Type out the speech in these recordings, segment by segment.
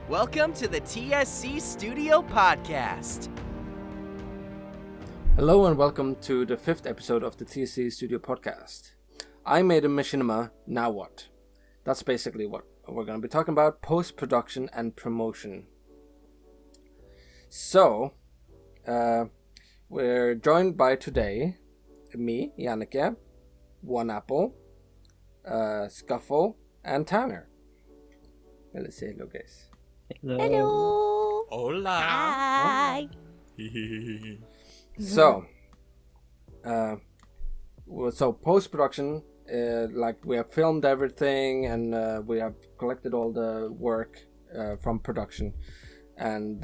Welcome to the TSC Studio podcast. Hello and welcome to the 5th episode of the TSC Studio podcast. I made a Machinima, now what? That's basically what we're going to be talking about, post-production and promotion. So, we're joined by today, me, Jannike, One Apple, Scuffle, and Tanner. Let's say hello, guys. Hello. Hola. Hi. So post-production, like we have filmed everything and we have collected all the work from production, and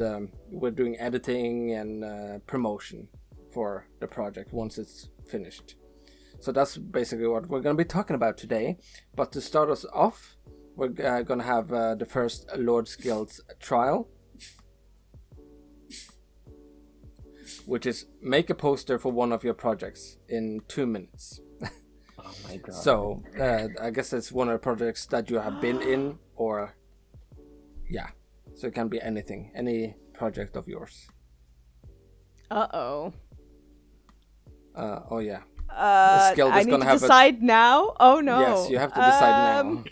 we're doing editing and promotion for the project once it's finished. So that's basically what we're going to be talking about today. But to start us off, we're going to have the first Lord's Guild's trial, which is make a poster for one of your projects in 2 minutes. Oh my god. So, I guess it's one of the projects that you have been in, or... Yeah. So it can be anything. Any project of yours. Uh-oh. Oh, yeah. I need to decide now? Oh, no. Yes, you have to decide now.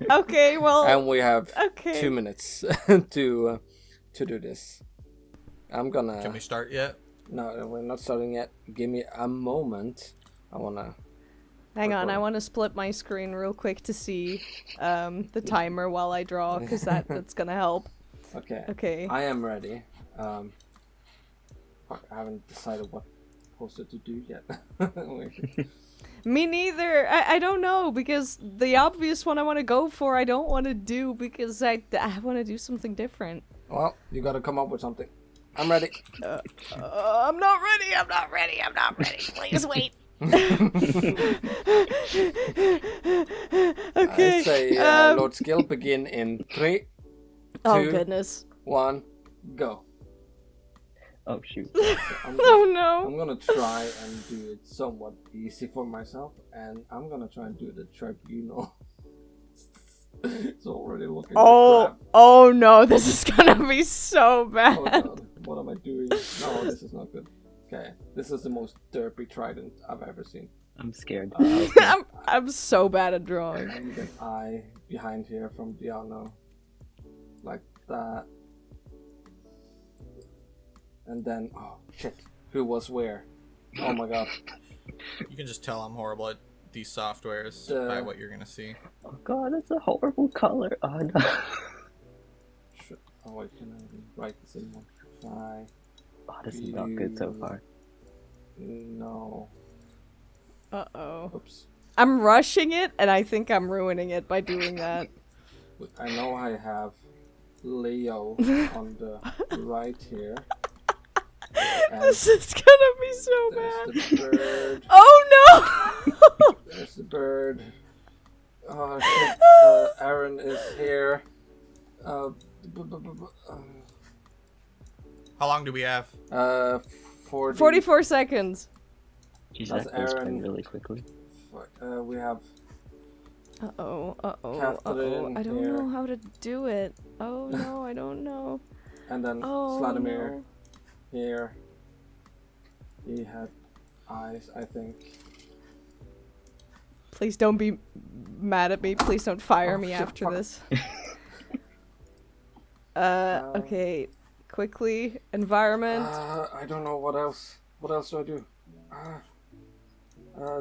Okay, well... And we have 2 minutes to do this. I'm gonna... Can we start yet? No, we're not starting yet. Give me a moment. I wanna... Hang on, I want to split my screen real quick to see the timer while I draw, because that's gonna help. Okay. I am ready. Fuck, I haven't decided what poster to do yet. Me neither. I don't know, because the obvious one I want to go for, I don't want to do, because I want to do something different. Well, you gotta come up with something. I'm ready. I'm not ready. Please wait. Okay. I say Lord's Guild begin in 3, 2, oh goodness. 1, go. Oh shoot. Oh no. I'm gonna try and do it somewhat easy for myself, and I'm gonna try and do the tribunal. It's already looking like crap. Oh no, this is gonna be so bad. Oh god, what am I doing? No, this is not good. Okay, this is the most derpy trident I've ever seen. I'm scared. I'm so bad at drawing. I need an eye behind here from Diano. Like that. And then, oh shit, who was where? Oh my god. You can just tell I'm horrible at these softwares by what you're gonna see. Oh god, that's a horrible color. Oh no. Oh wait, can I write this in one? Try. Oh, this is not good so far. No. Uh-oh. Oops. I'm rushing it, and I think I'm ruining it by doing that. I know I have Leo on the right here. This is gonna be so bad. There's the bird. Oh no! There's the bird. Oh shit. Aaron is here. How long do we have? 44 seconds. Jeez, That's that goes by Aaron. really quickly. We have Uh-oh. Catherine I don't here. know how to do it. Oh no, I don't know. and then Oh Vladimir no. here. He had eyes, I think. Please don't be mad at me. Please don't fire me shit, after fuck. this. Okay. Quickly. Environment. I don't know what else. What else do I do?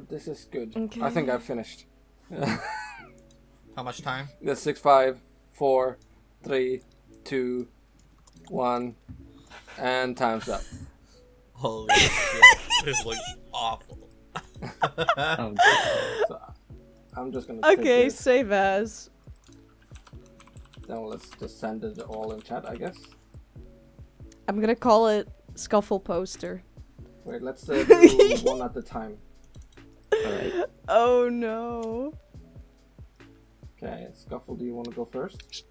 This is good. Okay. I think I've finished. How much time? Yeah, 6, 5, 4, 3, 2, 1, and time's up. Holy shit. This looks awful. Oh, So I'm just gonna take Okay, this. save as. Then let's just send it all in chat, I guess. I'm gonna call it Scuffle Poster. Wait, let's do one at a time. alright. Oh no. Okay, Scuffle, do you want to go first?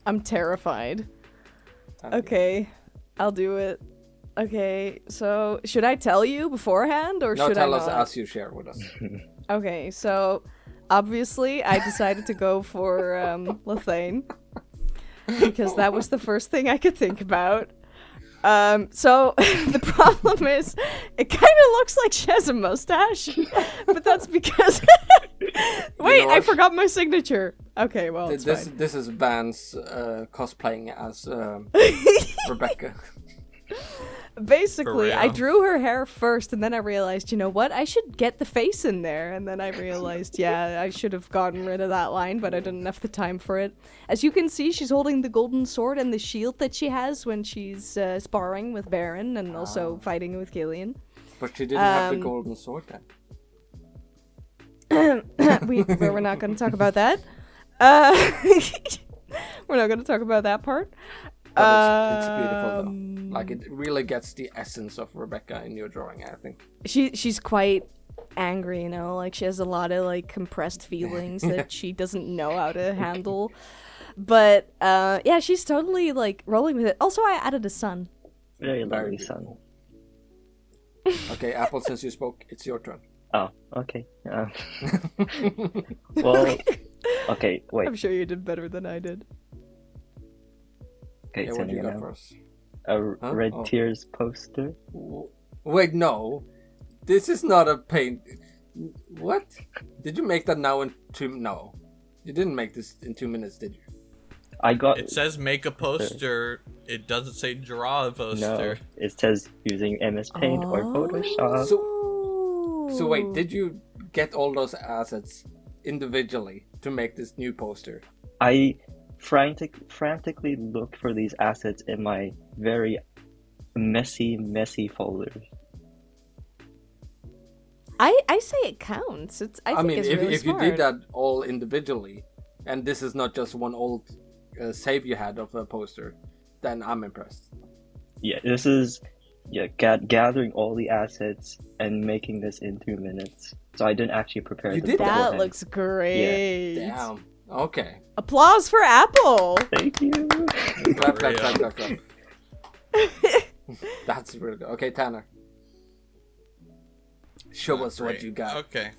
I'm terrified. And Okay, I'll do it. Okay, so should I tell you beforehand or No, should tell I us not? as you share with us. Okay, so obviously I decided to go for Lethane. because that was the first thing I could think about. So the problem is, it kind of looks like she has a mustache, but that's because. Wait, I forgot my signature. Okay, well, it's fine. This is Van's cosplaying as Rebecca. Basically, I real. drew her hair first, and then I realized, you know what? I should get the face in there. And then I realized, yeah, I should have gotten rid of that line, but I didn't have the time for it. As you can see, she's holding the golden sword and the shield that she has when she's sparring with Baron and also fighting with Killian. But she didn't have the golden sword We're then. not going to talk about that. We're not going to talk about that part. But it's beautiful though. Like, it really gets the essence of Rebecca in your drawing, I think. She's quite angry, you know, like she has a lot of like compressed feelings that she doesn't know how to handle. But yeah, she's totally like rolling with it. Also, I added a sun. Very lovely son. Okay, Apple, since you spoke, it's your turn. Oh, okay. Well, okay, wait. I'm sure you did better than I did. Okay, Yeah, so what do you you got know, first? a Huh? Red Oh. Tears poster. Wait, no. This is not a paint. What? Did you make that now in 2? No. You didn't make this in 2 minutes, did you? I got It says make a poster. It doesn't say draw a no. poster. It says using MS Paint or Photoshop. So wait, did you get all those assets individually to make this new poster? I frantically looked for these assets in my very messy folders. I say it counts. I think mean, it's if really if you smart. did that all individually, and this is not just one old save you had of a poster, then I'm impressed. Yeah, this is gathering all the assets and making this in 2 minutes. So I didn't actually prepare You them did that? That beforehand. looks great. Damn. Okay. Applause for Apple. Thank you. Clap, clap, clap, clap, clap. That's really good. Okay, Tanner. Show us what Great. you got. Okay.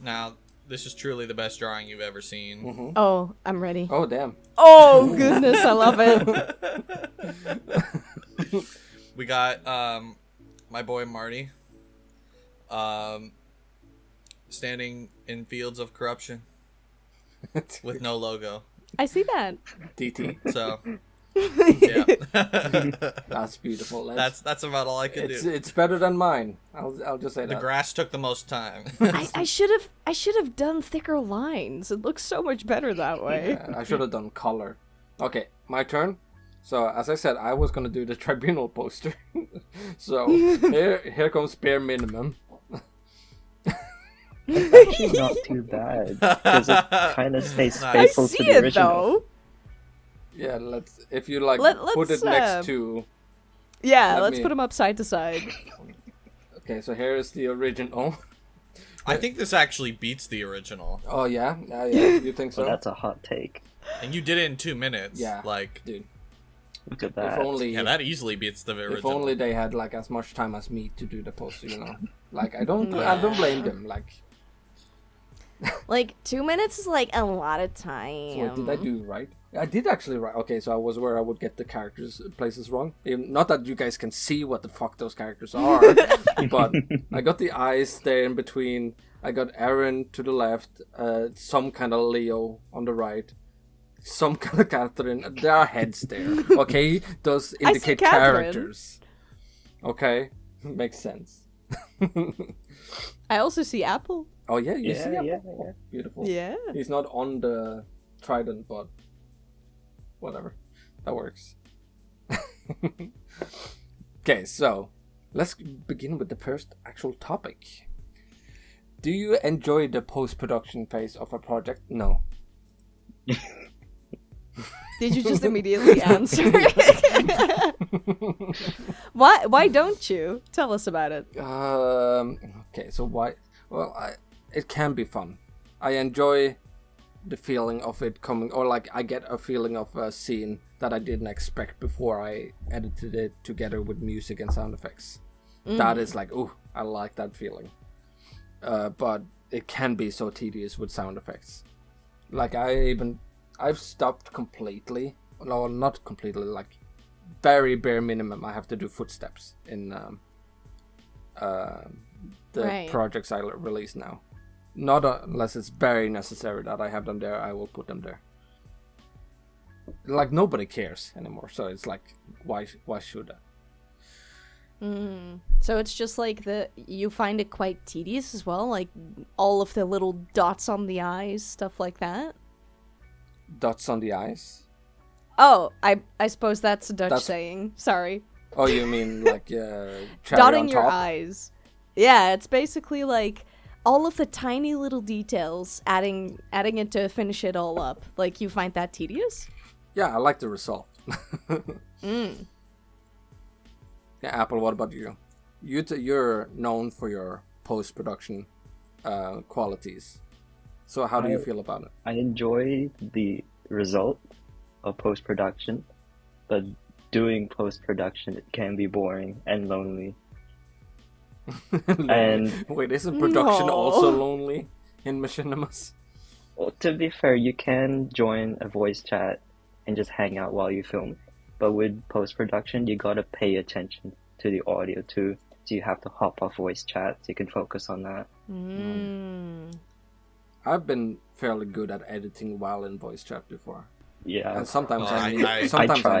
Now, this is truly the best drawing you've ever seen. Mhm. Oh, I'm ready. Oh, damn. Oh goodness, I love it. We got my boy Marty standing in fields of corruption with no logo. I see that. DT. So yeah. That's beautiful. That's about all I can do. It's better than mine. I'll just say The that. grass took the most time. I should have done thicker lines. It looks so much better that way. Yeah, I should have done color. Okay, my turn. So as I said, I was gonna do the tribunal poster. So here comes bare minimum. Actually, not too bad because it kind of stays Nice. I faithful see to the it original. though. Yeah, if you like Let's, put it next to. Yeah, Let let's me- put them up side to side. Okay, so here is the original. I think this actually beats the original. Oh yeah, yeah. You think so? Well, that's a hot take. And you did it in 2 minutes. Yeah. Like, Dude. Look at If that. only. yeah, that easily beats the original. If only they had like as much time as me to do the poster, you know. Like I don't blame them. Like, Like 2 minutes is like a lot of so time. what did I do right? I did actually right. Okay, so I was where I would get the characters places wrong. Not that you guys can see what the fuck those characters are, but I got the eyes there in between. I got Aaron to the left, some kind of Leo on the right, some kind of Catherine. There are heads there. Okay, those I see indicate Catherine. characters. Okay, makes sense. I also see Apple. Oh yeah, you Yeah, see him? yeah, Oh, yeah. beautiful. Yeah. He's not on the trident, but whatever. That works. Okay, so let's begin with the first actual topic. Do you enjoy the post-production phase of a project? No. Did you just immediately answer? Why don't you? Tell us about it. Okay, so why? Well, it can be fun. I enjoy the feeling of it coming, or like I get a feeling of a scene that I didn't expect before I edited it together with music and sound effects. That is like, ooh, I like that feeling. But it can be so tedious with sound effects. Like I I've stopped completely. No, not completely. Like very bare minimum. I have to do footsteps in the projects I release now. Not unless it's very necessary that I have them there. I will put them there. Like nobody cares anymore. So it's like, why should I? So it's just like you find it quite tedious as well, like all of the little dots on the eyes, stuff like that. Dots on the eyes? Oh, I suppose that's a Dutch saying. Sorry. Oh, you mean like dotting on your top? eyes? Yeah, it's basically like all of the tiny little details, adding it to finish it all up. Like you find that tedious? Yeah, I like the result. Yeah, Apple, what about you? You're known for your post-production qualities. So how do you feel about it? I enjoy the result of post-production, but doing post-production, it can be boring and lonely. And wait, isn't production also lonely in Machinimas? Well, to be fair, you can join a voice chat and just hang out while you film. But with post-production, you gotta pay attention to the audio too. So you have to hop off voice chat so you can focus on that. I've been fairly good at editing while in voice chat before. Yeah. And sometimes I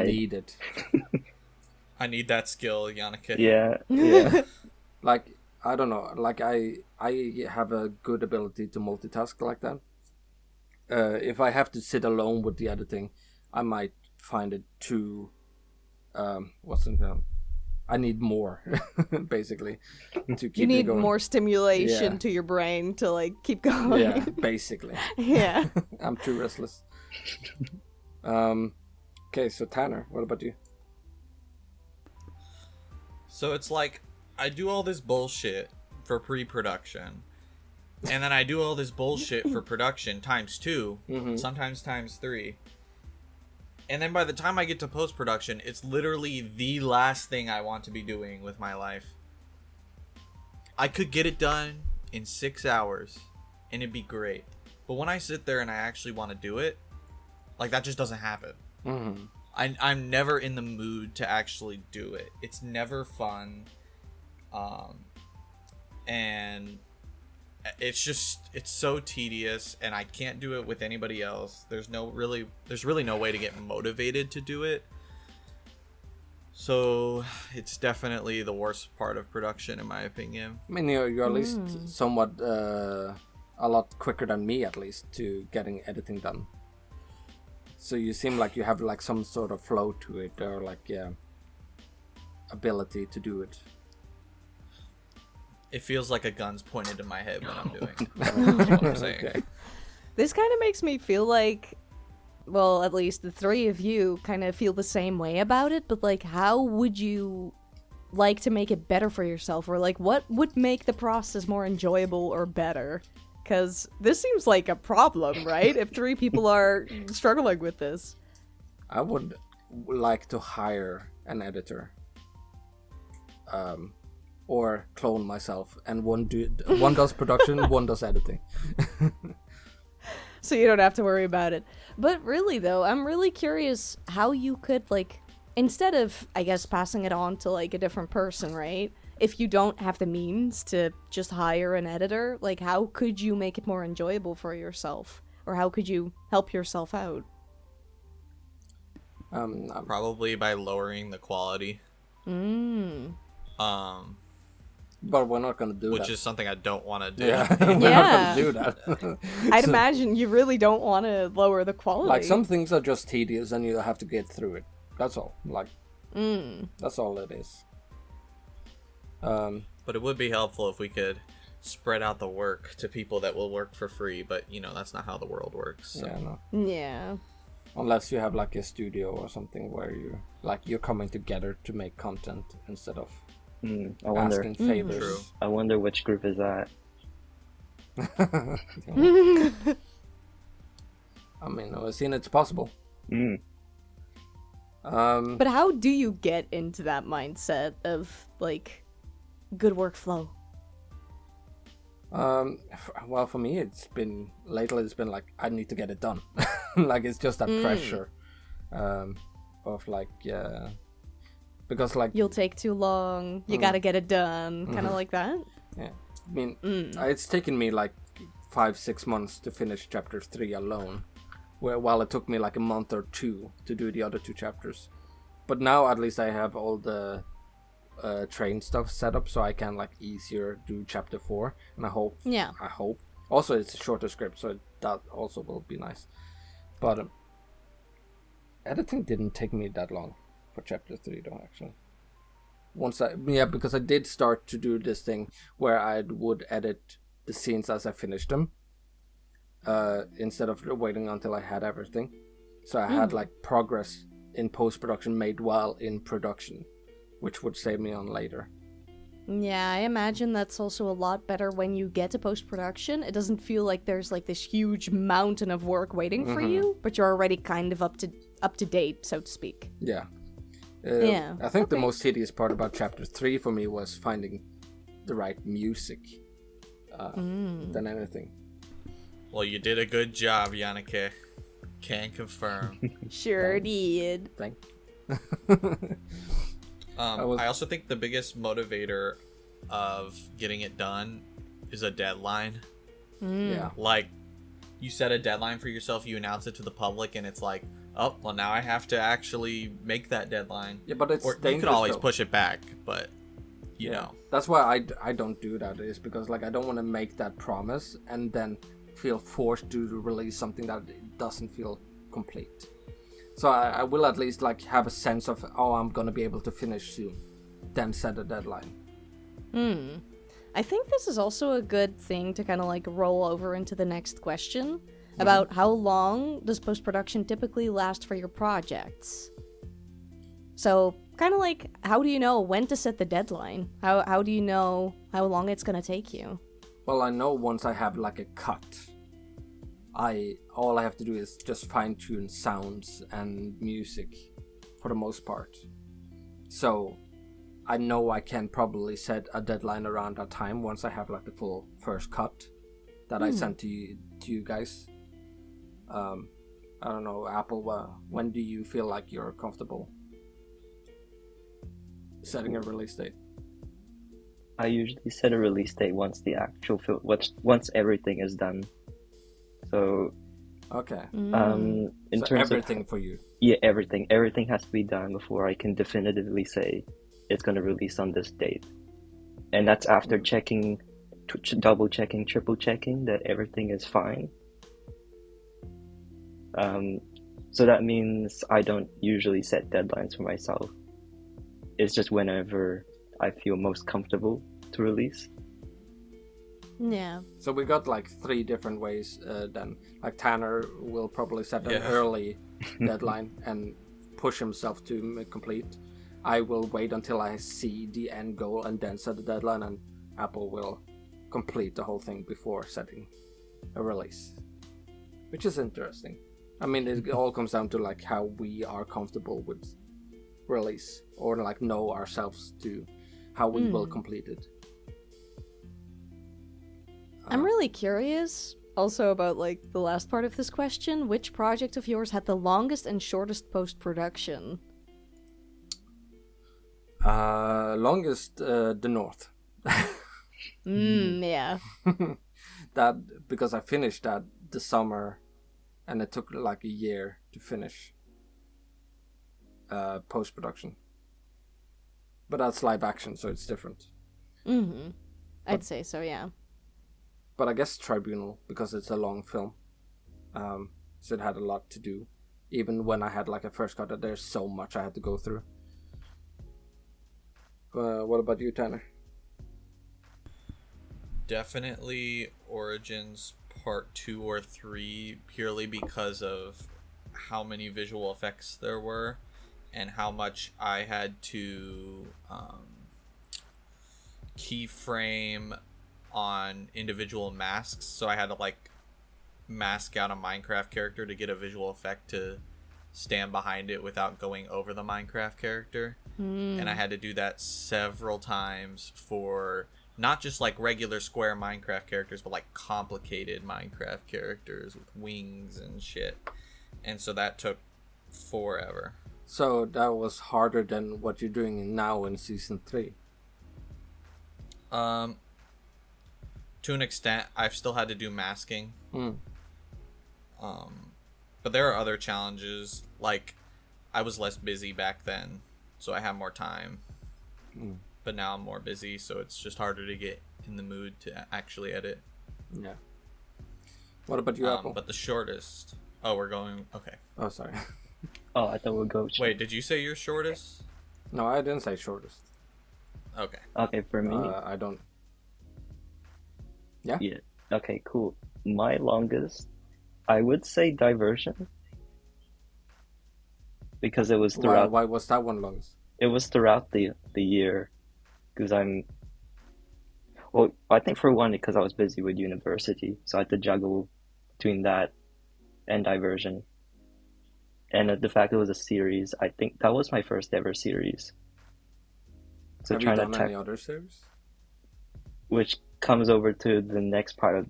need it. I need that skill, Yannicke. Yeah. Like, I don't know. Like, I have a good ability to multitask like that. If I have to sit alone with the editing, I might find it too I need more basically to keep you need it going. more stimulation to your brain to like keep going. Yeah, basically. Yeah. I'm too restless. Okay, so Tanner, what about you? So it's like I do all this bullshit for pre-production, and then I do all this bullshit for production times 2, sometimes times 3. And then by the time I get to post-production, it's literally the last thing I want to be doing with my life. I could get it done in 6 hours, and it'd be great. But when I sit there and I actually want to do it, like, that just doesn't happen. I'm never in the mood to actually do it. It's never fun. And it's so tedious, and I can't do it with anybody else. There's really no way to get motivated to do it. So it's definitely the worst part of production, in my opinion. I mean, you're at least somewhat a lot quicker than me, at least, to getting editing done. So you seem like you have like some sort of flow to it, or like ability to do it. It feels like a gun's pointed to my head when I'm doing it. That's what I'm saying. Okay. This kind of makes me feel like, well, at least the three of you kind of feel the same way about it, but like, how would you like to make it better for yourself? Or like, what would make the process more enjoyable or better? Because this seems like a problem, right? If 3 people are struggling with this. I would like to hire an editor. Or clone myself, and one does production, one does editing. So you don't have to worry about it. But really, though, I'm really curious how you could, like, instead of, I guess, passing it on to, like, a different person, right? If you don't have the means to just hire an editor, like, how could you make it more enjoyable for yourself? Or how could you help yourself out? Probably by lowering the quality. But we're not gonna do that. Which is something I don't want to do. Yeah, we're not gonna do that. I'd imagine you really don't want to lower the quality. Like, some things are just tedious, and you have to get through it. That's all. Like, that's all it is. But it would be helpful if we could spread out the work to people that will work for free. But that's not how the world works. So. Yeah, no. Yeah. Unless you have like a studio or something where you're coming together to make content instead of asking favors. True. I wonder which group is that. I mean, I've seen it's possible. But how do you get into that mindset of like good workflow? Well, for me, it's been like I need to get it done. Like it's just that pressure of like because like You'll take too long. You gotta get it done. Kind of like that. yeah. I mean, it's taken me like 5-6 months to finish chapter 3 alone, while it took me like a month or 2 to do the other 2 chapters. But now at least I have all the train stuff set up, so I can like easier do chapter 4, and I hope. Also, it's a shorter script, so that also will be nice. But editing didn't take me that long for chapter 3 though, actually. Because I did start to do this thing where I would edit the scenes as I finished them, instead of waiting until I had everything. So I had like progress in post-production made while in production, which would save me on later. Yeah, I imagine that's also a lot better when you get to post-production. It doesn't feel like there's like this huge mountain of work waiting for you, but you're already kind of up to date, so to speak. Yeah. Yeah. I think the most tedious part about chapter 3 for me was finding the right music than anything. Well, you did a good job, Yannicke. Can confirm. Sure did. Thank I also think the biggest motivator of getting it done is a deadline. Yeah. Like, you set a deadline for yourself, you announce it to the public, and it's like, oh, well, now I have to actually make that deadline. Yeah, but it's or you could always though. push it back, but you know. That's why I don't do that, is because like I don't want to make that promise and then feel forced to release something that doesn't feel complete. So I will at least like have a sense of, oh, I'm gonna be able to finish soon, then set a deadline. I think this is also a good thing to kind of like roll over into the next question about how long does post-production typically last for your projects? So kind of like, how do you know when to set the deadline? How do you know how long it's gonna take you? Well, I know once I have like a cut, all I have to do is just fine-tune sounds and music for the most part. So I know I can probably set a deadline around that time once I have like the full first cut that I sent to you guys. I don't know, Apple, when do you feel like you're comfortable setting a release date? I usually set a release date once the actual film, once everything is done. So, okay. In So terms everything of for you. yeah, everything has to be done before I can definitively say it's going to release on this date, and that's after checking, double checking, triple checking that everything is fine. So that means I don't usually set deadlines for myself. It's just whenever I feel most comfortable to release. Yeah. So we got like 3 different ways then. Like Tanner will probably set an early deadline and push himself to complete. I will wait until I see the end goal and then set the deadline, and Apple will complete the whole thing before setting a release. Which is interesting. I mean, it all comes down to like how we are comfortable with release, or like know ourselves to how we will complete it. I'm really curious also about like the last part of this question. Which project of yours had the longest and shortest post-production? Longest, the North. Yeah. That, because I finished that the summer, and it took like a year to finish post-production. But that's live action, so it's different. I'd say so, yeah. But I guess Tribunal, because it's a long film. So it had a lot to do. Even when I had like a first cut, there's so much I had to go through. What about you, Tanner? Definitely Origins Part 2 or 3, purely because of how many visual effects there were and how much I had to keyframe on individual masks. So I had to like mask out a Minecraft character to get a visual effect to stand behind it without going over the Minecraft character. And I had to do that several times for not just like regular square Minecraft characters, but like complicated Minecraft characters with wings and shit. and so that took forever. So that was harder than what you're doing now in season 3. To an extent, I've still had to do masking. But there are other challenges, like I was less busy back then, so I have more time. But now I'm more busy, so it's just harder to get in the mood to actually edit. Yeah. What about you, Apple? But the shortest... Oh, we're going... Okay. Oh, sorry. Oh, I thought we'd go... Wait, did you say your shortest? No, I didn't say shortest. Okay. Okay, for me... I don't... Yeah? Yeah. Okay, cool. My longest, I would say Diversion. Because it was throughout... Why was that one longest? It was throughout the year. Because Well, I think for one, because I was busy with university, so I had to juggle between that and Diversion. And the fact it was a series, I think that was my first ever series. So Have you done any other series? Which comes over to the next part of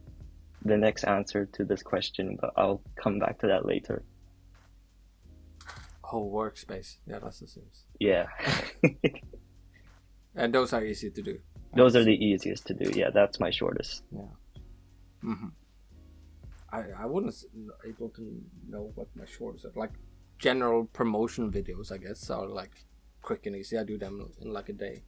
the next answer to this question, but I'll come back to that later. Whole workspace. Yeah, that's the series. Yeah. And those are easy to do. Those are the easiest to do. Yeah, that's my shortest. Yeah. I wouldn't able to know what my shortest are. Like general promotion videos, I guess, are like quick and easy. I do them in like a day.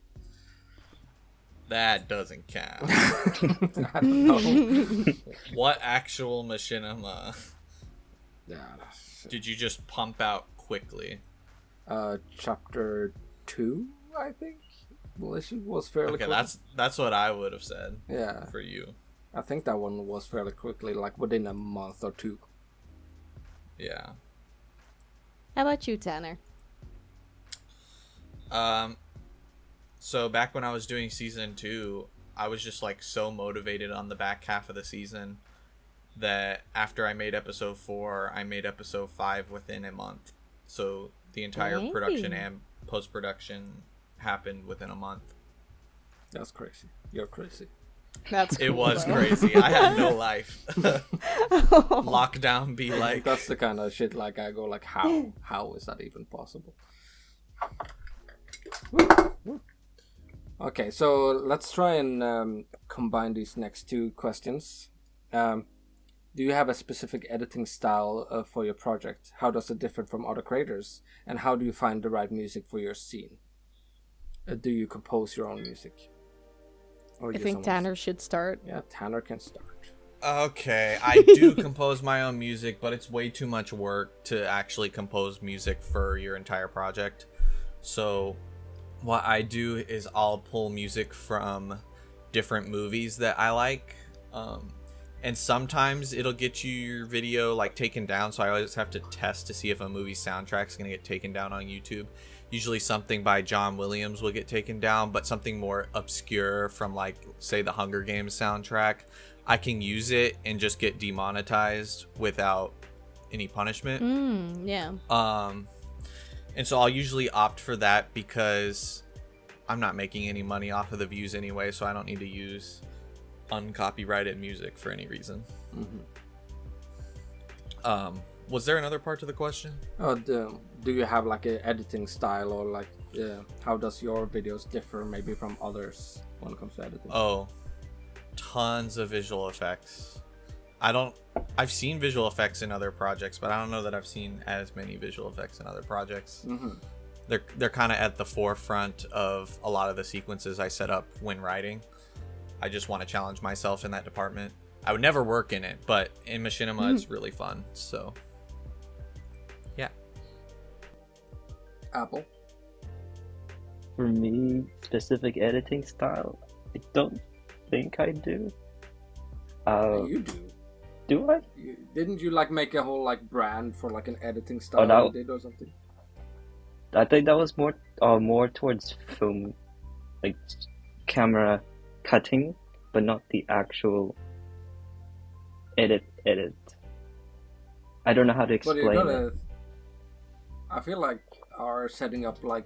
That doesn't count. I don't know. What actual machinima Yeah. did you just pump out quickly? Chapter 2, I think. Malicious was fairly Okay, quick. that's what I would have said. Yeah. For you. I think that one was fairly quickly, like within a month or 2. Yeah. How about you, Tanner? So back when I was doing season 2, I was just like so motivated on the back half of the season that after I made episode 4, I made episode 5 within a month. So the entire production and post-production happened within a month. That's crazy. You're crazy. That's cool, It was though. crazy. I had no life. Lockdown be like... That's the kind of shit like I go like, how is that even possible? Okay, so let's try and combine these next 2 questions. Do you have a specific editing style for your project? How does it differ from other creators? And how do you find the right music for your scene? Do you compose your own music? Or I think Tanner should start. Yeah, Tanner can start. Okay, I do compose my own music, but it's way too much work to actually compose music for your entire project. So what I do is I'll pull music from different movies that I like. And sometimes it'll get you your video like taken down, so I always have to test to see if a movie soundtrack is going to get taken down on YouTube. Usually something by John Williams will get taken down, but something more obscure from like, say, the Hunger Games soundtrack, I can use it and just get demonetized without any punishment. Yeah. And so I'll usually opt for that because I'm not making any money off of the views anyway, so I don't need to use uncopyrighted music for any reason. Was there another part to the question? Do you have like an editing style, or like how does your videos differ maybe from others when it comes to editing? Oh, tons of visual effects. I've seen visual effects in other projects, but I don't know that I've seen as many visual effects in other projects. They're kind of at the forefront of a lot of the sequences I set up when writing. I just want to challenge myself in that department. I would never work in it, but in Machinima it's really fun. So yeah. Apple? For me, specific editing style, I don't think I do. You do. Do I? Didn't you like make a whole like brand for like an editing style no. you did or something? I think that was more towards film, like camera cutting, but not the actual edit. I don't know how to explain it. I feel like our setting up like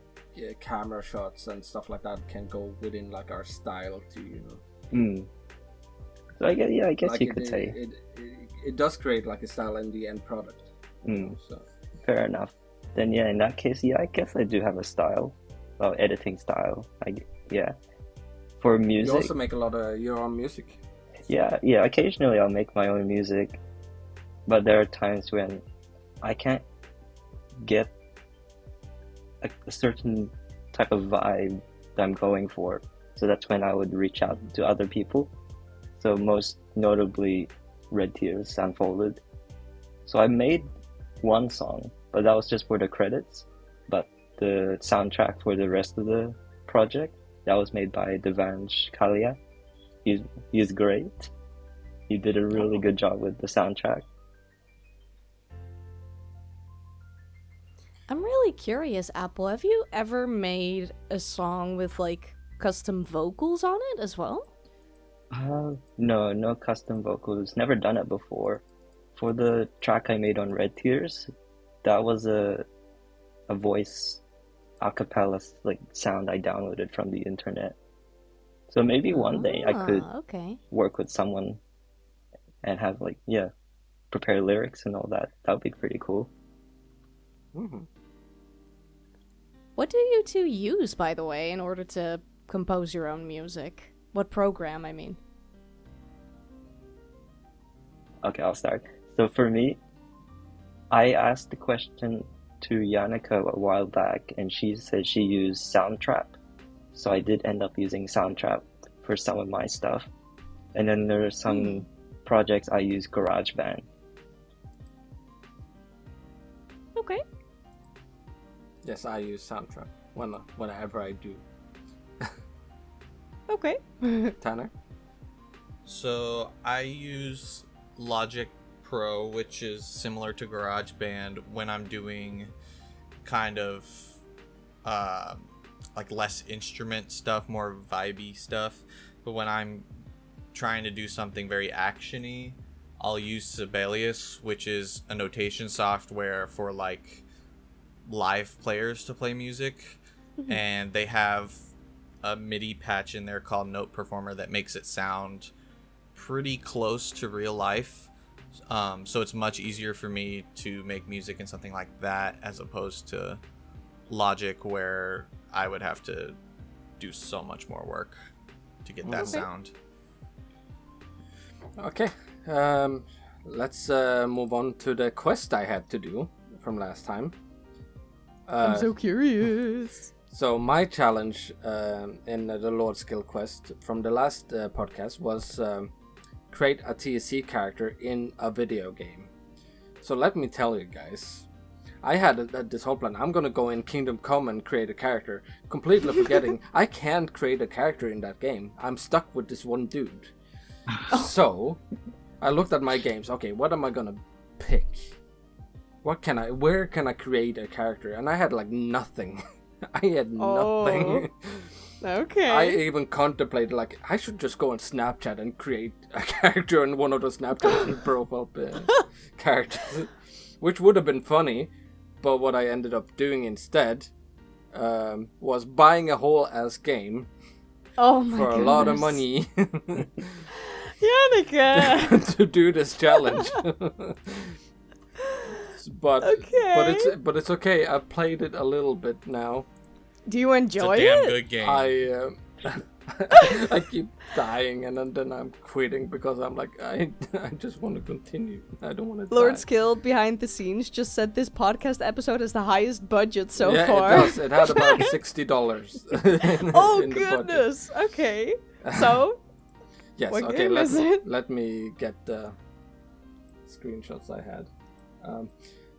camera shots and stuff like that can go within like our style too, you know. So I guess like you could say it does create like a style in the end product. So. Fair enough. Then yeah, in that case, yeah, I guess I do have a style. Well, editing style. Yeah. For music. You also make a lot of your own music. Yeah. Occasionally I'll make my own music, but there are times when I can't get a certain type of vibe that I'm going for. So that's when I would reach out to other people. So most notably, Red Tears Unfolded. So I made one song, but that was just for the credits. But the soundtrack for the rest of the project, that was made by Devansh Kalia. He's great. He did a really good job with the soundtrack. I'm really curious, Apple. Have you ever made a song with like custom vocals on it as well? No custom vocals. Never done it before. For the track I made on Red Tears, that was a voice a cappella like sound I downloaded from the internet. So maybe one day I could work with someone and have prepare lyrics and all that. That would be pretty cool. Mm-hmm. What do you two use, by the way, in order to compose your own music? What program, I mean? Okay, I'll start. So for me, I asked the question to Yannicka a while back, and she said she used Soundtrap. So I did end up using Soundtrap for some of my stuff. And then there are some projects I use GarageBand. Okay. Yes, I use Soundtrap whenever I do. Okay. Tanner? So I use Logic Pro, which is similar to GarageBand when I'm doing kind of less instrument stuff, more vibey stuff. But when I'm trying to do something very actiony, I'll use Sibelius, which is a notation software for live players to play music. Mm-hmm. And they have a MIDI patch in there called Note Performer that makes it sound pretty close to real life. So it's much easier for me to make music in something like that as opposed to Logic, where I would have to do so much more work to get that sound. Okay, let's move on to the quest I had to do from last time. I'm so curious. So my challenge in the Lord Skill quest from the last podcast was create a TSC character in a video game. So let me tell you guys, I had this whole plan. I'm gonna go in Kingdom Come and create a character, completely forgetting I can't create a character in that game. I'm stuck with this one dude. So I looked at my games. Okay, what am I gonna pick? Where can I create a character? And I had nothing. I had nothing. Okay. I even contemplated I should just go on Snapchat and create a character on one of those Snapchat profile characters, which would have been funny. But what I ended up doing instead was buying a whole ass game for a lot of money. Yannicka! to do this challenge. But it's okay. I played it a little bit now. Do you enjoy it? It's a damn good game. I keep dying and then I'm quitting because I'm I just want to continue. I don't want to Lord die. Skill behind the scenes just said this podcast episode has the highest budget so yeah, far. It does. It had about $60. Oh goodness. Okay. So yes, what okay, game is it? Let me get the screenshots I had.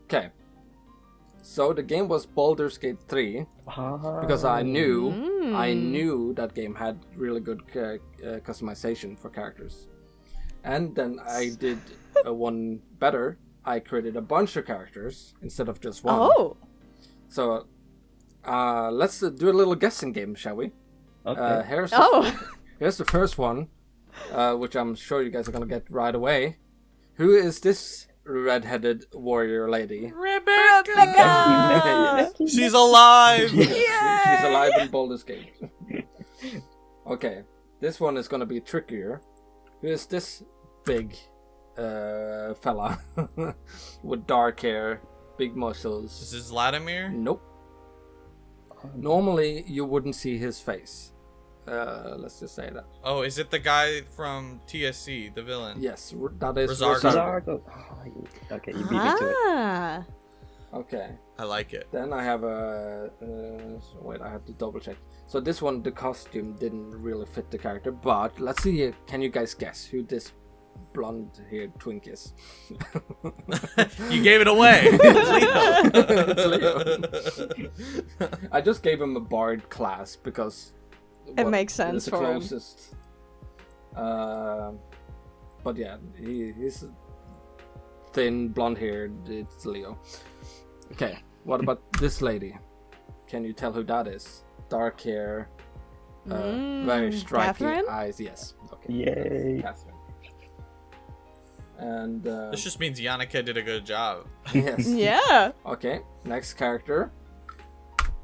Okay. So the game was Baldur's Gate 3 because I knew that game had really good customization for characters. And then I did one better. I created a bunch of characters instead of just one. Oh. So let's do a little guessing game, shall we? Okay. Here's the first one, which I'm sure you guys are gonna get right away. Who is this red-headed warrior lady? Rebecca! She's alive! She's alive in Baldur's Gate. Okay, this one is gonna be trickier. Who is this big fella with dark hair, big muscles. Is this Vladimir? Nope. Normally, you wouldn't see his face. Let's just say that. Oh, is it the guy from TSC, the villain? Yes, that is Rizargo. Rizargo. Okay, you beat me to it. Ah. Okay. I like it. Then I have a... wait, I have to double check. So this one, the costume didn't really fit the character, but let's see, can you guys guess who this blonde-haired twink is? You gave it away! It's Leo. I just gave him a bard class because... It makes sense it's the for him. closest. But yeah, he's thin, blonde-haired, it's Leo. Okay, what about this lady? Can you tell who that is? Dark hair, very striking Catherine? eyes. Yes. Okay. Yay. Catherine. And This just means Yannicka did a good job. yes. Yeah. Okay. Next character.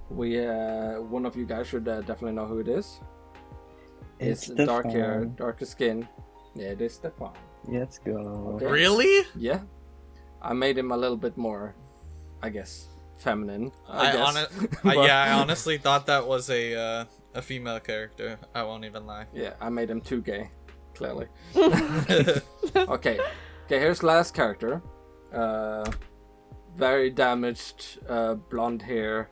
We one of you guys should definitely know who it is. It's dark hair, Stefan. darker skin. Yeah, it is Stefan. Let's go. Okay. Really? Yeah. I made him a little bit more, I guess, feminine. I But- honestly thought that was a female character. I won't even lie. Yeah, I made him too gay, clearly. Okay, here's last character. Very damaged, blonde hair.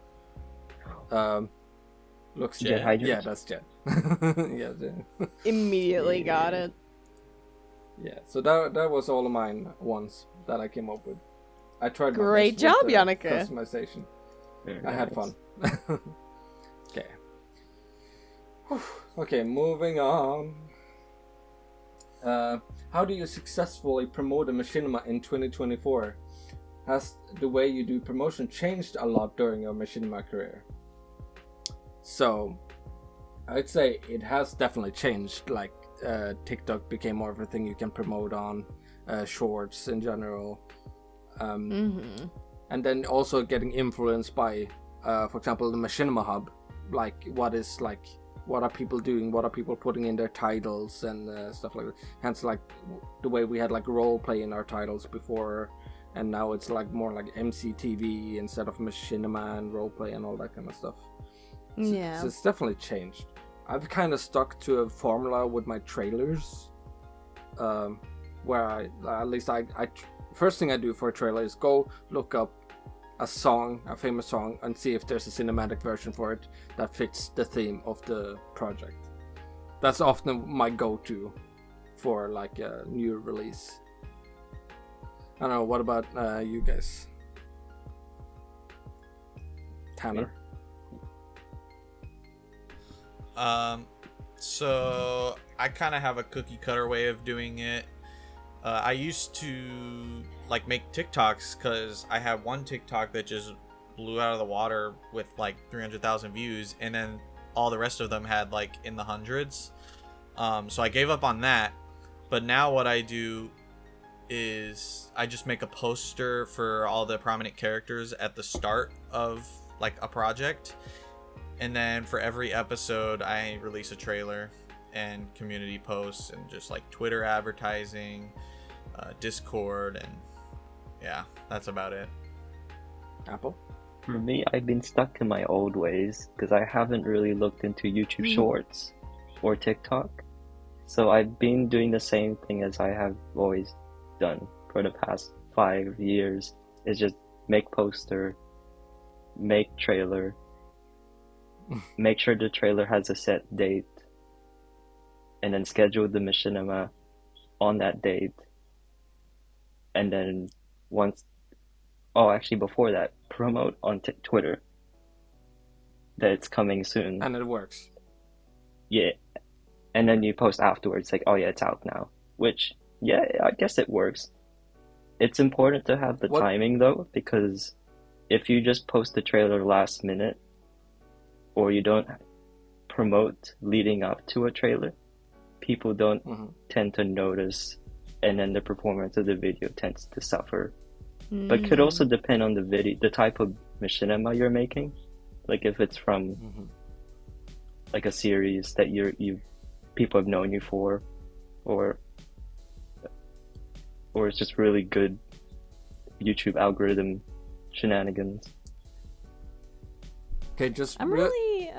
Looks Jet Hydrant. Yeah, that's Jet. Yeah, Immediately got it. yeah. So that was all of mine ones that I came up with. I tried. my Great best with job, the Yannicka. Customization. Very I had nice. fun. Okay. Whew. Okay, moving on. How do you successfully promote a Machinima in 2024? Has the way you do promotion changed a lot during your Machinima career? So, I'd say it has definitely changed. Like, TikTok became more of a thing you can promote on, shorts in general. And then also getting influenced by, for example, the Machinima Hub. Like, what are people doing? What are people putting in their titles and stuff like that? Hence, like, the way we had, like, roleplay in our titles before, and now it's, like, more like MCTV instead of Machinima and roleplay and all that kind of stuff. Yeah. So it's definitely changed. I've kind of stuck to a formula with my trailers, where I first thing I do for a trailer is go look up a famous song, and see if there's a cinematic version for it that fits the theme of the project. That's often my go-to for like a new release. I don't know, what about you guys? Tanner? So I kind of have a cookie cutter way of doing it. I used to like make TikToks because I had one TikTok that just blew out of the water with like 300,000 views, and then all the rest of them had like in the hundreds. So I gave up on that. But now what I do is I just make a poster for all the prominent characters at the start of like a project. And then for every episode, I release a trailer and community posts and just like Twitter advertising, Discord, and yeah, that's about it. Apple? For me, I've been stuck in my old ways because I haven't really looked into YouTube Shorts or TikTok. So I've been doing the same thing as I have always done for the past 5 years. Is just make poster, make trailer, make sure the trailer has a set date, and then schedule the machinima on that date. And then before that, promote on Twitter that it's coming soon. And it works. Yeah. And then you post afterwards, like, oh yeah, it's out now. Which, yeah, I guess it works. It's important to have the timing, though, because if you just post the trailer last minute, or you don't promote leading up to a trailer, people don't tend to notice, and then the performance of the video tends to suffer. But could also depend on the type of machinima you're making. Like if it's from like a series that people have known you for, or or it's just really good YouTube algorithm shenanigans. Okay, just I'm really.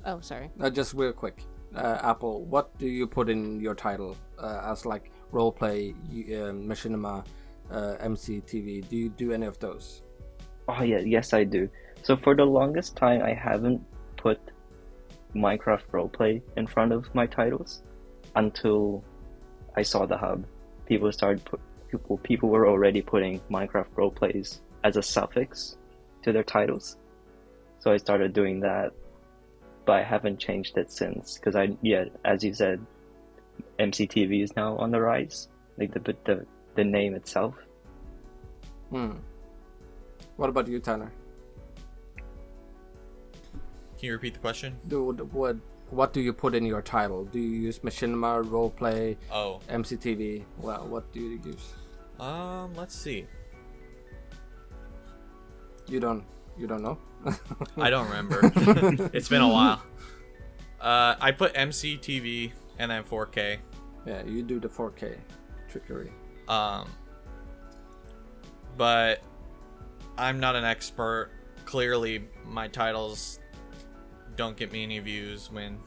Oh, sorry. just real quick. Apple, what do you put in your title as like roleplay, Machinima, MCTV? Do you do any of those? Oh yeah, yes I do. So for the longest time, I haven't put Minecraft roleplay in front of my titles until I saw the hub. People were already putting Minecraft roleplays as a suffix to their titles, so I started doing that. But I haven't changed it since, because as you said, MCTV is now on the rise, like the name itself. What about you, Tanner? Can you repeat the question? What do you put in your title? Do you use Machinima, roleplay, Oh, MCTV? Well, what do you use? let's see. You don't know? I don't remember. It's been a while. I put MCTV and then 4K. Yeah, you do the 4K trickery. But I'm not an expert. Clearly, my titles don't get me any views when,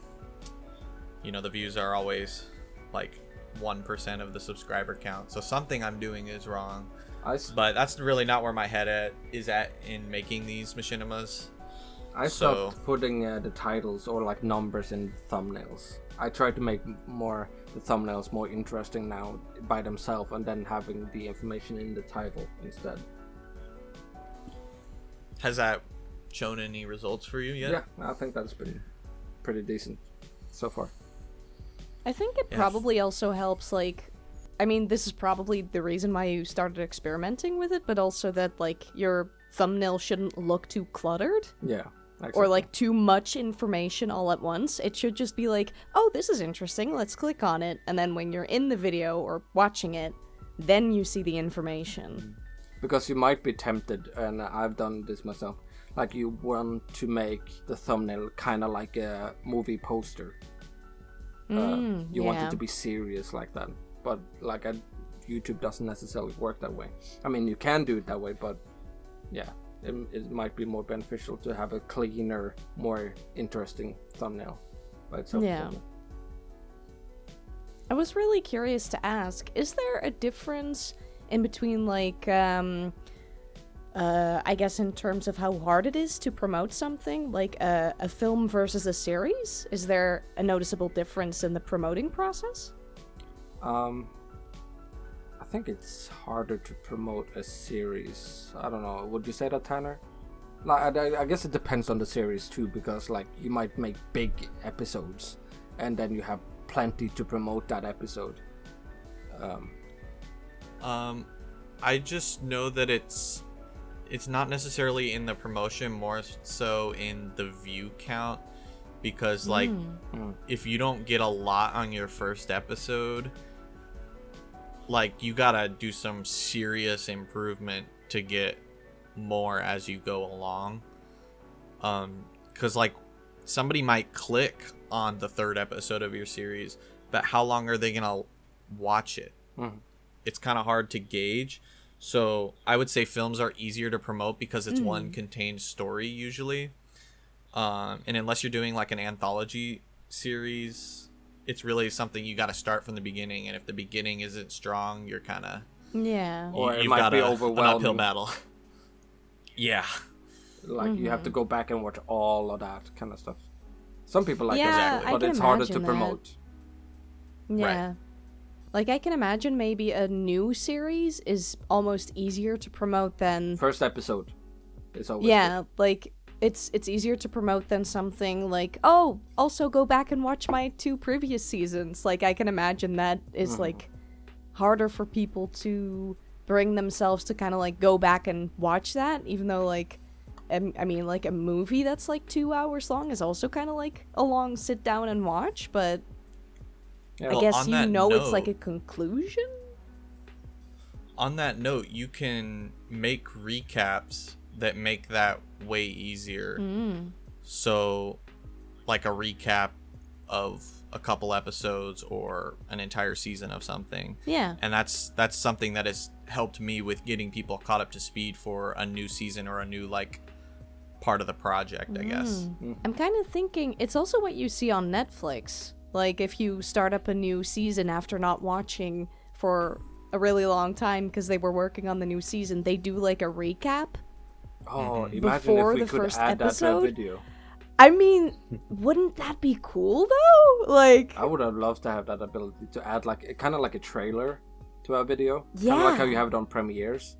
the views are always like 1% of the subscriber count. So something I'm doing is wrong. But that's really not where my head is at in making these machinimas. I stopped putting the titles or like numbers in thumbnails. I try to make the thumbnails more interesting now by themselves, and then having the information in the title instead. Has that shown any results for you yet? Yeah, I think that's been pretty decent so far. I think it probably also helps, like, I mean, this is probably the reason why you started experimenting with it, but also that, like, your thumbnail shouldn't look too cluttered. Yeah. Exactly. Or, like, too much information all at once. It should just be like, oh, this is interesting, let's click on it. And then when you're in the video or watching it, then you see the information. Because you might be tempted, and I've done this myself, like you want to make the thumbnail kind of like a movie poster. You want it to be serious like that. But like YouTube doesn't necessarily work that way. I mean, you can do it that way, but yeah, it might be more beneficial to have a cleaner, more interesting thumbnail by itself. Yeah. I was really curious to ask, is there a difference in between, like, I guess in terms of how hard it is to promote something, like a film versus a series? Is there a noticeable difference in the promoting process? I think it's harder to promote a series. I don't know. Would you say that, Tanner? Like, I guess it depends on the series too, because like you might make big episodes, and then you have plenty to promote that episode. I just know that it's not necessarily in the promotion, more so in the view count, because like if you don't get a lot on your first episode, like you gotta do some serious improvement to get more as you go along. Because like somebody might click on the third episode of your series, but how long are they gonna watch it? It's kind of hard to gauge. So I would say films are easier to promote because it's one contained story usually. And unless you're doing like an anthology series, it's really something you got to start from the beginning. And if the beginning isn't strong, you're kind of... Yeah. Or it you've might got be an overwhelming. uphill battle. Yeah. Like you have to go back and watch all of that kind of stuff. Some people like Yeah, it, I but can it's harder to imagine that. promote. Yeah. Right. Like, I can imagine maybe a new series is almost easier to promote than... First episode is always Yeah, like, it's easier to promote than something like, oh, also go back and watch my 2 previous seasons. Like, I can imagine that is, like, harder for people to bring themselves to kind of, like, go back and watch that, even though, like, I mean, like, a movie that's, like, 2 hours long is also kind of, like, a long sit down and watch, but... Yeah. I Well, guess on you that know it's like a note- conclusion? On that note, you can make recaps that make that way easier. So, like a recap of a couple episodes or an entire season of something. Yeah. And that's something that has helped me with getting people caught up to speed for a new season or a new like part of the project, I guess. I'm kind of thinking it's also what you see on Netflix. Like if you start up a new season after not watching for a really long time because they were working on the new season, they do like a recap. Oh, imagine Before if we the could first add episode? that to a video. I mean, wouldn't that be cool though? Like, I would have loved to have that ability to add like kind of like a trailer to a video. Yeah. Kind of like how you have it on premieres.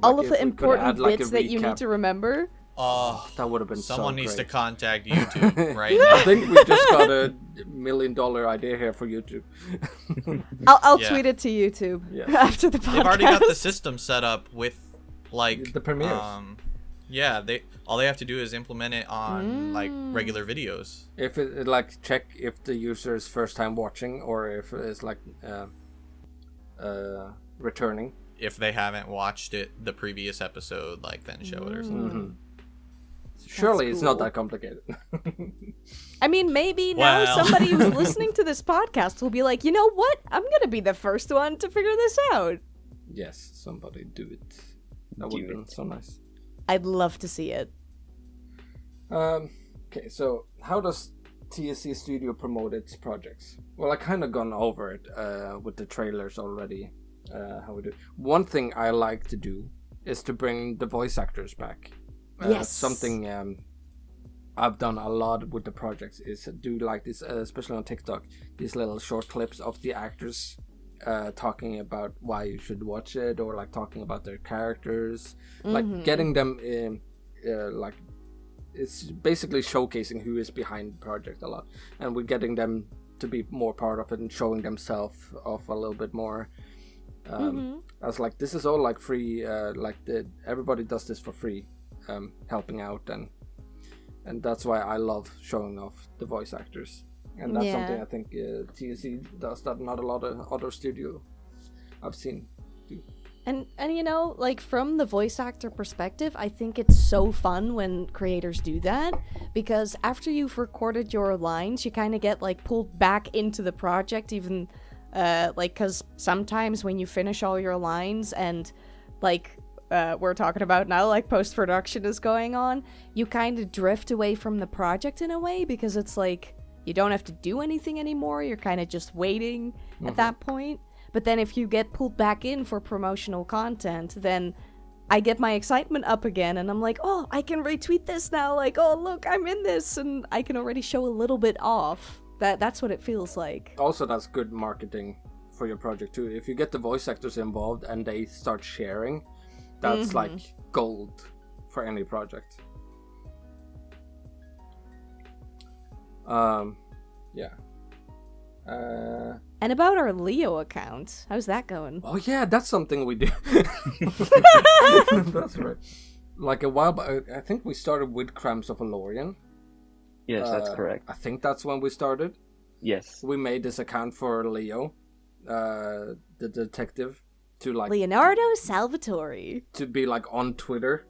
all Like of if the we could add, important like, a bits that you need recap. to remember. Oh, That would have been someone so needs to great. contact YouTube right I now. think we just got a $1 million idea here for YouTube. I'll Yeah. tweet it to YouTube Yes. after the podcast. They've already got the system set up with like The premieres. Yeah, all they have to do is implement it on like regular videos. If it like check if the user is first time watching or if it's like returning. If they haven't watched it the previous episode, like then show it or something. Surely it's not cool. that complicated. I mean, maybe now Well. somebody who's listening to this podcast will be like, you know what? I'm gonna be the first one to figure this out. Yes, somebody do it. That Do would have been it. so nice. I'd love to see it. Okay, so how does TSC Studio promote its projects? Well, I kind of gone over it with the trailers already. How we do. One thing I like to do is to bring the voice actors back. Yes. Something I've done a lot with the projects is do like this, especially on TikTok, these little short clips of the actors talking about why you should watch it, or like talking about their characters, like getting them in, like it's basically showcasing who is behind the project a lot, and we're getting them to be more part of it and showing themselves off a little bit more. I was like, this is all like free, everybody does this for free, helping out, and that's why I love showing off the voice actors, and that's something I think TSC does that not a lot of other studio I've seen do. And you know, like from the voice actor perspective, I think it's so fun when creators do that, because after you've recorded your lines, you kind of get like pulled back into the project, even like because sometimes when you finish all your lines and like we're talking about now, like post-production is going on, you kind of drift away from the project in a way, because it's like you don't have to do anything anymore, you're kind of just waiting at that point. But then if you get pulled back in for promotional content, then I get my excitement up again, and I'm like, oh, I can retweet this now, like, oh, look, I'm in this, and I can already show a little bit off. That's what it feels like. Also, that's good marketing for your project too. If you get the voice actors involved and they start sharing, that's like gold for any project. Yeah. And about our Leo account, how's that going? Oh yeah, that's something we do. That's right. Like a while back, I think we started with Crimes of a Lorian. Yes, that's correct. I think that's when we started. Yes. We made this account for Leo, the detective, to like Leonardo Salvatore. to be like on Twitter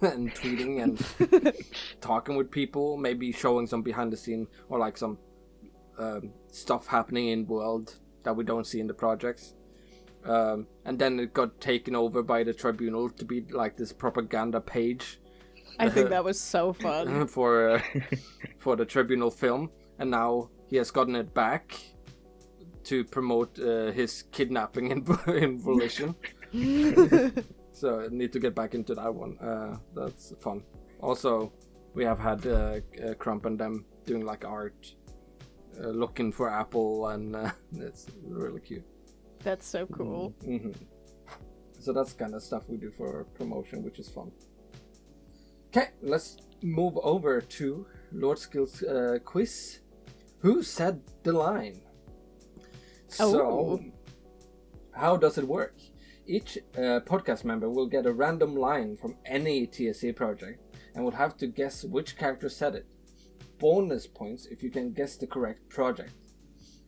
and tweeting and talking with people, maybe showing some behind the scene or like some stuff happening in world that we don't see in the projects. And then it got taken over by the tribunal to be like this propaganda page I think that was so fun. for the tribunal film, and now he has gotten it back to promote his kidnapping in Volition. So I need to get back into that one. That's fun. Also, we have had Crump and them doing like art, looking for Apple, and it's really cute. That's so cool. Mm-hmm. So that's kind of stuff we do for promotion, which is fun. Okay, let's move over to Lord Skill's quiz. Who said the line? So, how does it work? Each podcast member will get a random line from any TSC project and will have to guess which character said it. Bonus points if you can guess the correct project.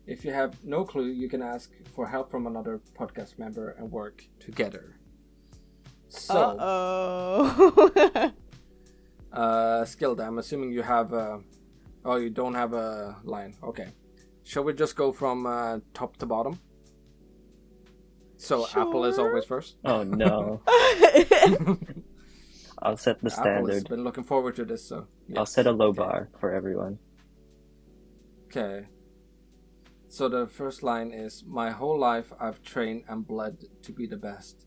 If you have no clue, you can ask for help from another podcast member and work together. So, Uh-oh. Skilled, I'm assuming you have a Oh, you don't have a line. Okay. Shall we just go from top to bottom? So Apple is always first. Oh no. I'll set the Apple has standard. been looking forward to this, so I'll yes. set a low Okay. bar for everyone. Okay. So the first line is, my whole life I've trained and bled to be the best.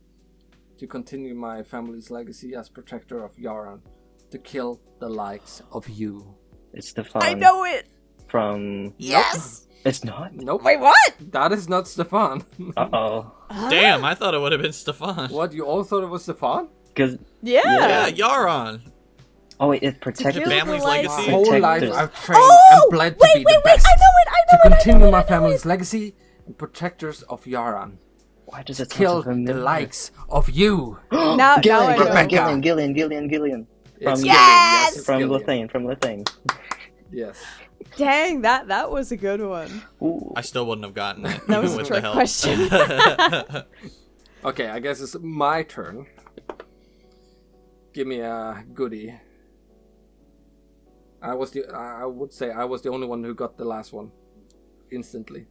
To continue my family's legacy as protector of Yaran. To kill the likes of you. It's Stefan. I know it. From. Yes. It's not. Nope. Wait, what? That is not Stefan. Uh-oh. Damn, I thought it would have been Stefan. What, you all thought it was Stefan? Because. Yeah. Yeah, Yaron. Oh wait, it's protector. kill Family's the likes- legacy. My whole life Protectors. I've trained Oh, and bled wait, to be wait, the wait, best. I know it. To continue my family's legacy and protectors of Yaran. Why does it Kill sound so the familiar? likes of you. Now I know Rebecca. it. Gillian. It's From- Yes! It's From Gillian. Lithane. Yes. Dang, that was a good one. Ooh. I still wouldn't have gotten it. That even was a with trick the help. question. Okay, I guess it's my turn. Give me a goodie. I would say I was the only one who got the last one instantly.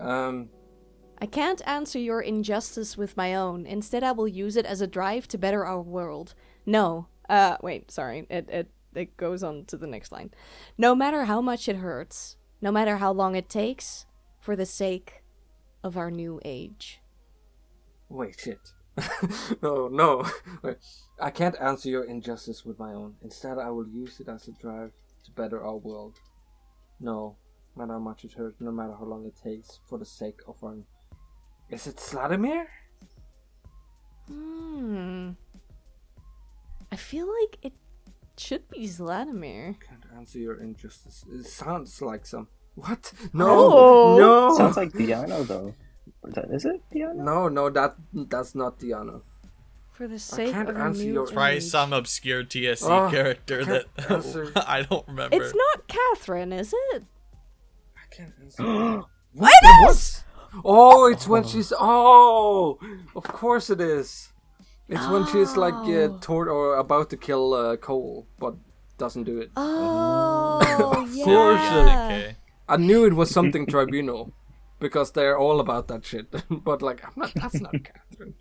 I can't answer your injustice with my own. Instead, I will use it as a drive to better our world. No. Wait, sorry. It goes on to the next line. No matter how much it hurts, no matter how long it takes, for the sake of our new age. Wait, shit. No. Wait. I can't answer your injustice with my own. Instead, I will use it as a drive to better our world. No matter how much it hurts, no matter how long it takes, for the sake of our... Is it Vladimir? I feel like it should be Vladimir. Can't answer your injustice. It sounds like some... What? Oh. No! Sounds like Diano though. Is it Diano? No, that's not Diana. For the sake can't of our answer new your- Probably age. some obscure TSC Oh, character can't that answer. I don't remember. It's not Catherine, is it? I can't answer. What it is? Oh, it's when she's... Oh! Of course it is. It's when she's like toward or about to kill Cole, but doesn't do it. Oh, Of course it- yeah. Okay. I knew it was something Tribunal. Because they're all about that shit. But like, that's not Catherine.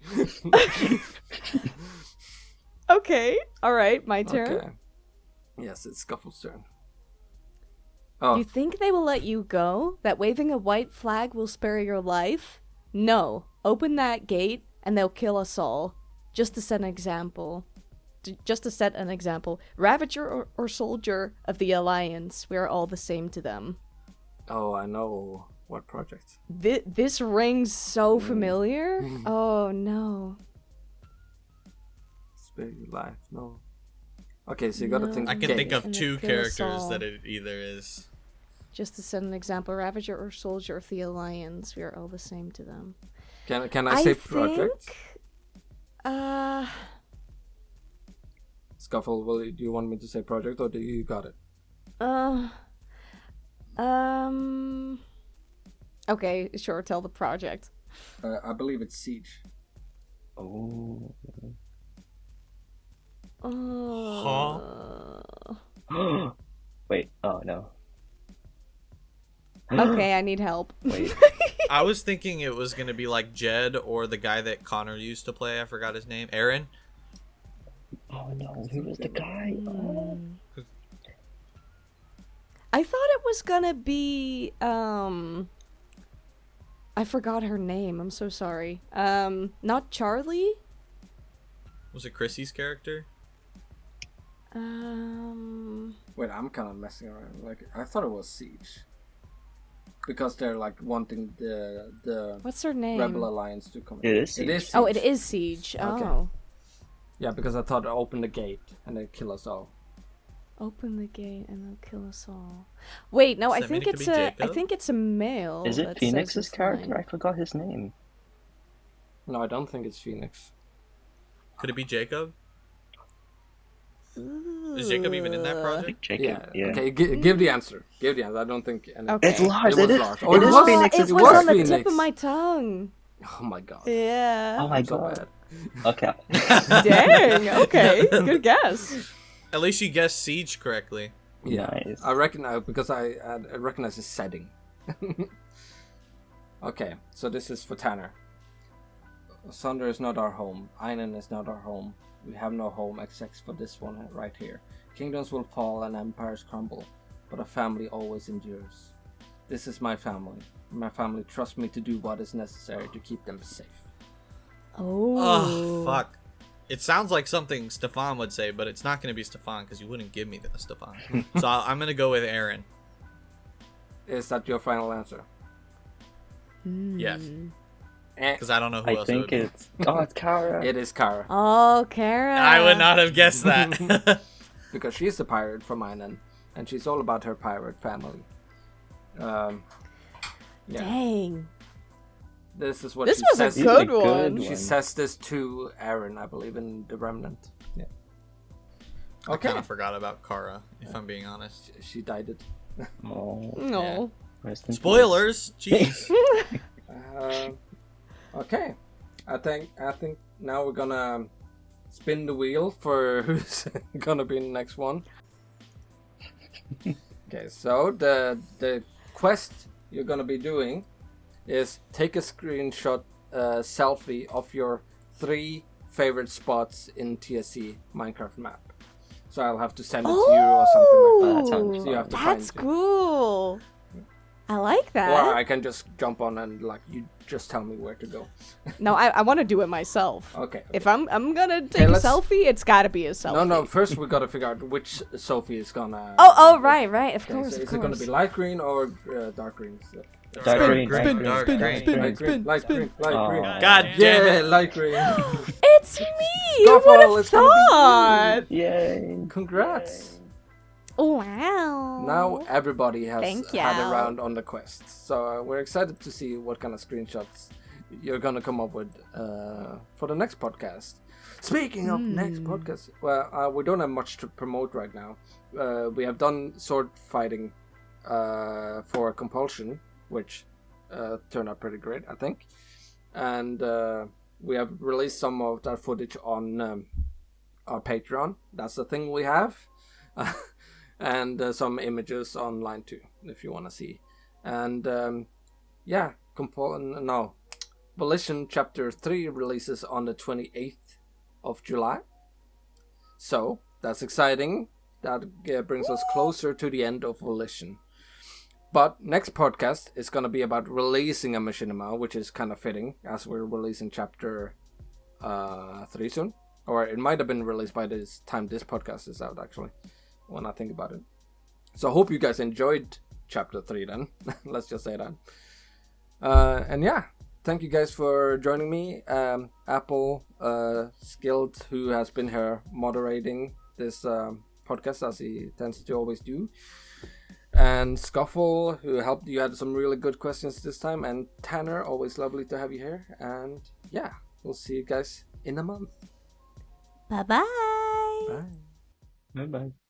Okay, alright, my turn. Okay. Yes, it's Scuffle's turn. Oh, You think they will let you go? That waving a white flag will spare your life? No. Open that gate and they'll kill us all. Just to set an example. Ravager or soldier of the Alliance, we are all the same to them. oh, I know what project. This rings so familiar. Oh no. Spare your life, no. Okay, so you gotta No. think. I can gay. think of And two it kills characters all. that it either is. Just to set an example, Ravager or soldier of the Alliance, we are all the same to them. Can I say project? Think, Scuffle, do you want me to say project or do you got it? Okay, sure, tell the project. I believe it's Siege. Oh. Wait. Oh no. Okay, I need help. Wait. I was thinking it was gonna be like Jed or the guy that Connor used to play. I forgot his name. Aaron. Oh no. Who was the guy? Oh. I thought it was gonna be, I forgot her name, I'm so sorry. Not Charlie? Was it Chrissy's character? Wait, I'm kind of messing around. Like, I thought it was Siege. Because they're like wanting the What's her name? Rebel Alliance to come in. It is Siege. It is Siege. Oh, it is Siege. Okay. Oh. Yeah, because I thought open the gate and they kill us all. Open the gate and they'll kill us all. Wait, no, Does I that mean think it could it's be I Jacob? think it's a male. Is it that says Phoenix's this character? line. I forgot his name. No, I don't think it's Phoenix. Could it be Jacob? Is Jacob even in that I project? think Jacob. Yeah. Okay, give the answer. Give the answer. I don't think any... Okay. It's Lars. It It was is. Lars. It Oh, it is was- Phoenix's it was was on the Phoenix. tip of my tongue. Oh my god. Yeah. Oh my I'm so god. bad. Okay. Dang. Okay. Good guess. At least you guessed Siege correctly. Yeah, Nice. I recognize because I recognize the setting. Okay, so this is for Tanner. Sunder is not our home. Einen is not our home. We have no home except for this one right here. Kingdoms will fall and empires crumble, but a family always endures. This is my family. My family trusts me to do what is necessary to keep them safe. Oh, fuck. It sounds like something Stefan would say, but it's not going to be Stefan because you wouldn't give me that, Stefan. So I'm going to go with Aaron. Is that your final answer? Yes. Because I don't know who I else it would think be. it's Kara. It is Kara. Oh, Kara. I would not have guessed that. Because she's a pirate from Einen, and she's all about her pirate family. Yeah. Dang. This is what This she was says. a good one. She says this to Aaron, I believe, in The Remnant. Yeah. I Okay. kind of forgot about Kara, if I'm being honest. She died it. Oh, No. rest in peace. Spoilers! Jeez. Okay. I think now we're gonna spin the wheel for who's gonna be in the next one. Okay, so the quest you're gonna be doing is take a screenshot selfie of your 3 favorite spots in TSC Minecraft map. So I'll have to send it to you or something like that. That sounds So you have to That's find it. cool. I like that. Or I can just jump on and like you just tell me where to go. No, I want to do it myself. Okay. If I'm gonna take a let's- selfie, it's gotta be a selfie. No, first we gotta figure out which Sophie is gonna... Oh, right, of Okay, course, so of is it gonna course. be light green or dark green? Dark green, green, dark dark green. green. Light green, light green, light green. Oh. God damn Yeah, it. light green. It's me. Who Scuffle, would have it's gonna be you. thought? Yay. Congrats. Wow. Now everybody has Thank had a you. round on the quest. So we're excited to see what kind of screenshots you're gonna come up with for the next podcast. Speaking of next podcast, well, we don't have much to promote right now. We have done sword fighting for compulsion, which turned out pretty great, I think. And we have released some of that footage on our Patreon. That's the thing we have. And some images online too, if you want to see. And yeah, Volition Chapter 3 releases on the 28th of July. So, that's exciting. That brings us closer to the end of Volition. But next podcast is going to be about releasing a Machinima, which is kind of fitting, as we're releasing Chapter 3 soon. Or it might have been released by this time this podcast is out, actually, when I think about it. So I hope you guys enjoyed Chapter 3 then. Let's just say that. And yeah, thank you guys for joining me. Apple, Skilled, who has been here moderating this podcast, as he tends to always do. And Scuffle, who helped. You had some really good questions this time. And Tanner, always lovely to have you here. And yeah, we'll see you guys in a month. Bye-bye. Bye. Bye bye.